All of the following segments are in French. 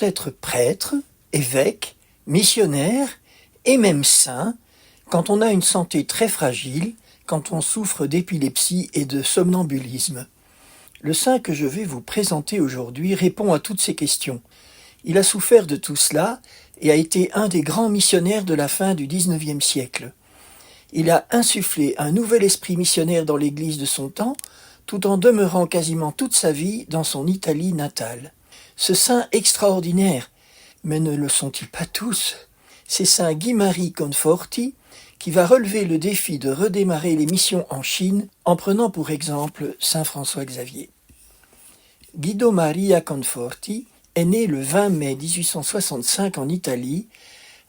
être prêtre, évêque, missionnaire et même saint quand on a une santé très fragile, quand on souffre d'épilepsie et de somnambulisme. Le saint que je vais vous présenter aujourd'hui répond à toutes ces questions. Il a souffert de tout cela et a été un des grands missionnaires de la fin du XIXe siècle. Il a insufflé un nouvel esprit missionnaire dans l'Église de son temps, tout en demeurant quasiment toute sa vie dans son Italie natale. Ce saint extraordinaire, mais ne le sont-ils pas tous? C'est saint Guy-Marie Conforti qui va relever le défi de redémarrer les missions en Chine en prenant pour exemple saint François Xavier. Guido Maria Conforti est né le 20 mai 1865 en Italie,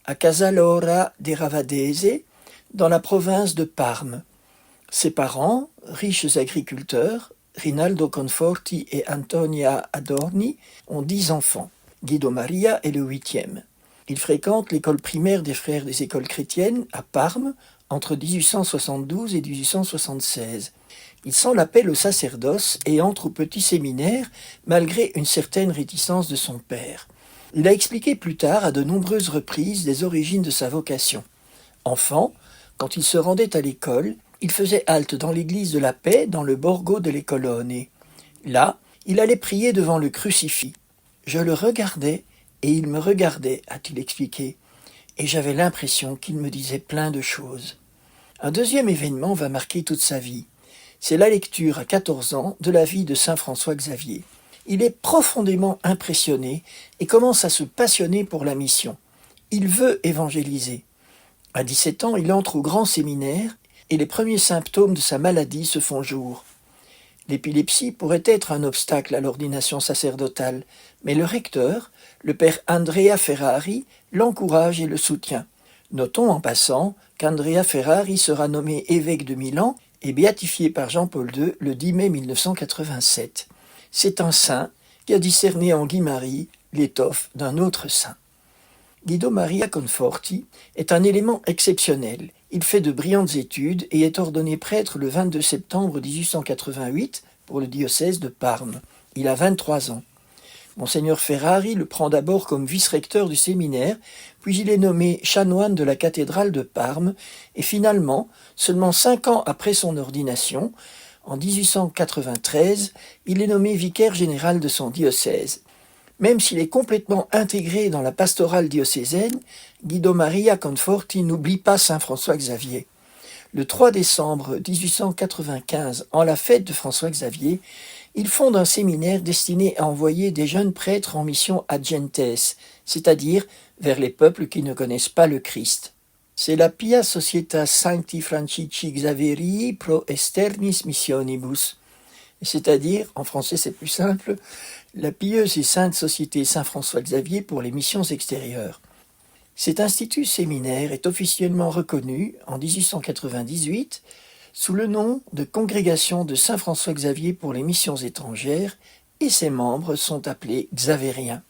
à Casalora de Ravadese, dans la province de Parme. Ses parents, riches agriculteurs, Rinaldo Conforti et Antonia Adorni, ont 10 enfants. Guido Maria est le 8e. Il fréquente l'école primaire des Frères des Écoles chrétiennes à Parme entre 1872 et 1876. Il sent l'appel au sacerdoce et entre au petit séminaire malgré une certaine réticence de son père. Il a expliqué plus tard à de nombreuses reprises les origines de sa vocation. Enfant, quand il se rendait à l'école, il faisait halte dans l'église de la Paix dans le Borgo delle Colonne. Là, il allait prier devant le crucifix. Je le regardais et il me regardait, a-t-il expliqué, et j'avais l'impression qu'il me disait plein de choses. Un deuxième événement va marquer toute sa vie. C'est la lecture à 14 ans de la vie de saint François Xavier. Il est profondément impressionné et commence à se passionner pour la mission. Il veut évangéliser. À 17 ans, il entre au grand séminaire et les premiers symptômes de sa maladie se font jour. L'épilepsie pourrait être un obstacle à l'ordination sacerdotale, mais le recteur, le père Andrea Ferrari, l'encourage et le soutient. Notons en passant qu'Andrea Ferrari sera nommé évêque de Milan et béatifié par Jean-Paul II le 10 mai 1987. C'est un saint qui a discerné en Guy-Marie l'étoffe d'un autre saint. Guido Maria Conforti est un élément exceptionnel. Il fait de brillantes études et est ordonné prêtre le 22 septembre 1888 pour le diocèse de Parme. Il a 23 ans. Monseigneur Ferrari le prend d'abord comme vice-recteur du séminaire, puis il est nommé chanoine de la cathédrale de Parme, et finalement, seulement 5 ans après son ordination, en 1893, il est nommé vicaire général de son diocèse. Même s'il est complètement intégré dans la pastorale diocésaine, Guido Maria Conforti n'oublie pas saint François Xavier. Le 3 décembre 1895, en la fête de François Xavier, il fonde un séminaire destiné à envoyer des jeunes prêtres en mission ad gentes, c'est-à-dire vers les peuples qui ne connaissent pas le Christ. C'est la Pia Societas Sancti Francisci Xaverii pro externis missionibus, c'est-à-dire, en français c'est plus simple, la pieuse et sainte société Saint-François Xavier pour les missions extérieures. Cet institut séminaire est officiellement reconnu en 1898 sous le nom de Congrégation de Saint-François Xavier pour les missions étrangères et ses membres sont appelés Xavériens.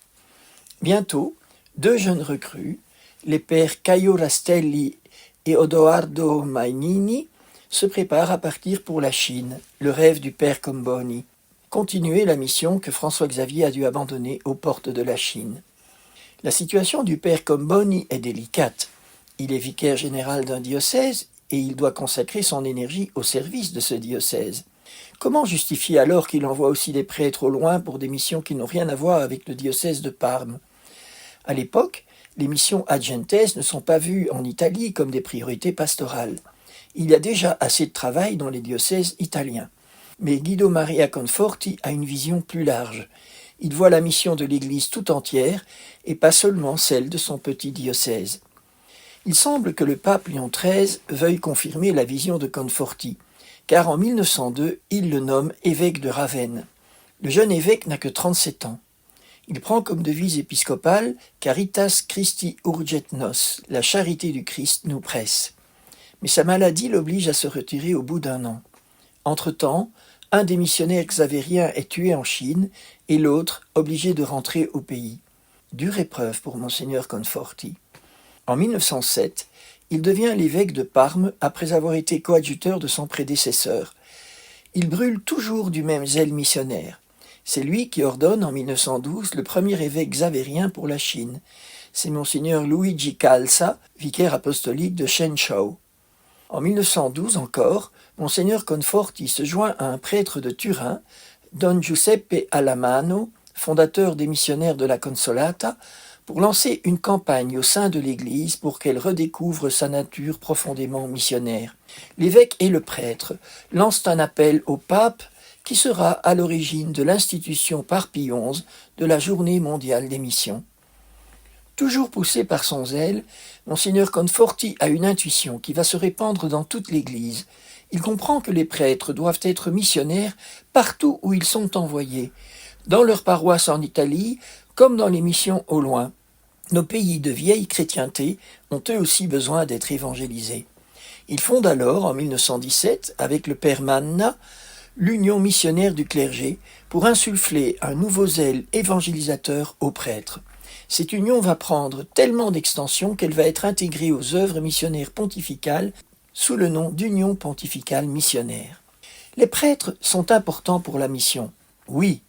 Bientôt, 2 jeunes recrues, les pères Caio Rastelli et Odoardo Mainini, se préparent à partir pour la Chine, le rêve du père Comboni. Continuer la mission que François Xavier a dû abandonner aux portes de la Chine. La situation du père Comboni est délicate. Il est vicaire général d'un diocèse et il doit consacrer son énergie au service de ce diocèse. Comment justifier alors qu'il envoie aussi des prêtres au loin pour des missions qui n'ont rien à voir avec le diocèse de Parme? À l'époque, les missions ad gentes ne sont pas vues en Italie comme des priorités pastorales. Il y a déjà assez de travail dans les diocèses italiens. Mais Guido Maria Conforti a une vision plus large. Il voit la mission de l'Église tout entière et pas seulement celle de son petit diocèse. Il semble que le pape Léon XIII veuille confirmer la vision de Conforti, car en 1902, il le nomme évêque de Ravenne. Le jeune évêque n'a que 37 ans. Il prend comme devise épiscopale « Caritas Christi urget nos », la charité du Christ nous presse. Mais sa maladie l'oblige à se retirer au bout d'1 an. Entre-temps, un des missionnaires xavériens est tué en Chine et l'autre obligé de rentrer au pays. Dure épreuve pour Monseigneur Conforti. En 1907, il devient l'évêque de Parme après avoir été coadjuteur de son prédécesseur. Il brûle toujours du même zèle missionnaire. C'est lui qui ordonne en 1912 le premier évêque xavérien pour la Chine. C'est Monseigneur Luigi Calza, vicaire apostolique de Shenzhou. En 1912 encore, Monseigneur Conforti se joint à un prêtre de Turin, Don Giuseppe Alamano, fondateur des missionnaires de la Consolata, pour lancer une campagne au sein de l'Église pour qu'elle redécouvre sa nature profondément missionnaire. L'évêque et le prêtre lancent un appel au pape qui sera à l'origine de l'institution par Pie XI de la Journée mondiale des missions. Toujours poussé par son zèle, Monseigneur Conforti a une intuition qui va se répandre dans toute l'Église. Il comprend que les prêtres doivent être missionnaires partout où ils sont envoyés, dans leur paroisse en Italie comme dans les missions au loin. Nos pays de vieille chrétienté ont eux aussi besoin d'être évangélisés. Il fonde alors, en 1917, avec le père Manna, l'Union missionnaire du clergé pour insuffler un nouveau zèle évangélisateur aux prêtres. Cette union va prendre tellement d'extension qu'elle va être intégrée aux œuvres missionnaires pontificales sous le nom d'Union pontificale missionnaire. Les prêtres sont importants pour la mission, oui,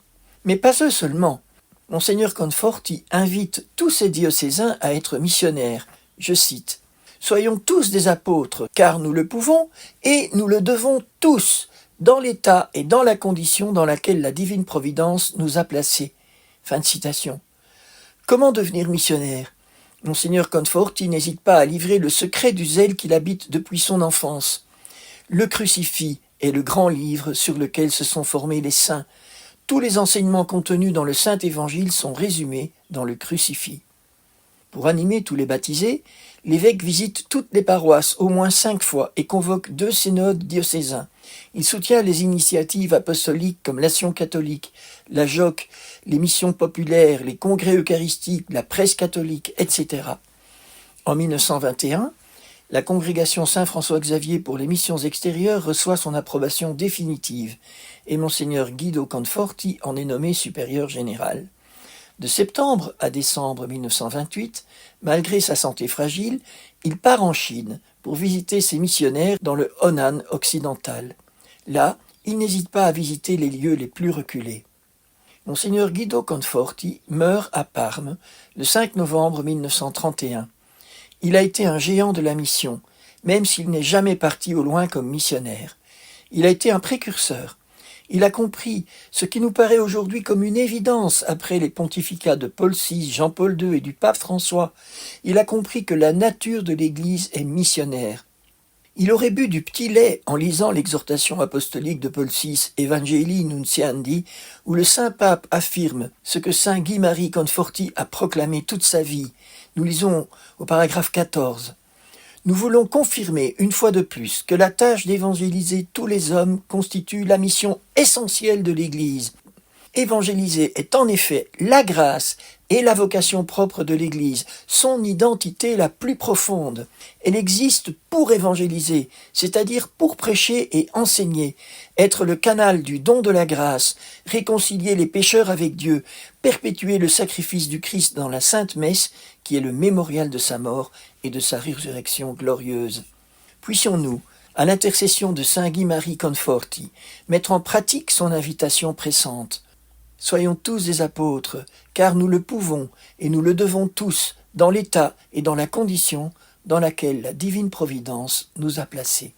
mais pas eux seulement. Monseigneur Conforti invite tous ses diocésains à être missionnaires. Je cite « Soyons tous des apôtres, car nous le pouvons et nous le devons tous, dans l'état et dans la condition dans laquelle la divine providence nous a placés. » Fin de citation. Comment devenir missionnaire ? Monseigneur Conforti n'hésite pas à livrer le secret du zèle qu'il habite depuis son enfance. Le crucifix est le grand livre sur lequel se sont formés les saints. Tous les enseignements contenus dans le Saint-Évangile sont résumés dans le crucifix. Pour animer tous les baptisés, l'évêque visite toutes les paroisses au moins 5 fois et convoque 2 synodes diocésains. Il soutient les initiatives apostoliques comme l'Action catholique, la JOC, les missions populaires, les congrès eucharistiques, la presse catholique, etc. En 1921, la congrégation Saint-François-Xavier pour les missions extérieures reçoit son approbation définitive et Monseigneur Guido Conforti en est nommé supérieur général. De septembre à décembre 1928, malgré sa santé fragile, il part en Chine pour visiter ses missionnaires dans le Honan occidental. Là, il n'hésite pas à visiter les lieux les plus reculés. Monseigneur Guido Conforti meurt à Parme le 5 novembre 1931. Il a été un géant de la mission, même s'il n'est jamais parti au loin comme missionnaire. Il a été un précurseur. Il a compris ce qui nous paraît aujourd'hui comme une évidence après les pontificats de Paul VI, Jean-Paul II et du pape François. Il a compris que la nature de l'Église est missionnaire. Il aurait bu du petit lait en lisant l'exhortation apostolique de Paul VI, Evangelii Nuntiandi, où le Saint-Pape affirme ce que Saint Guy-Marie Conforti a proclamé toute sa vie. Nous lisons au paragraphe 14. Nous voulons confirmer une fois de plus que la tâche d'évangéliser tous les hommes constitue la mission essentielle de l'Église. Évangéliser est en effet la grâce et la vocation propre de l'Église, son identité la plus profonde. Elle existe pour évangéliser, c'est-à-dire pour prêcher et enseigner, être le canal du don de la grâce, réconcilier les pécheurs avec Dieu, perpétuer le sacrifice du Christ dans la Sainte Messe, qui est le mémorial de sa mort et de sa résurrection glorieuse. Puissions-nous, à l'intercession de Saint Guy-Marie Conforti, mettre en pratique son invitation pressante. Soyons tous des apôtres, car nous le pouvons et nous le devons tous, dans l'état et dans la condition dans laquelle la divine providence nous a placés.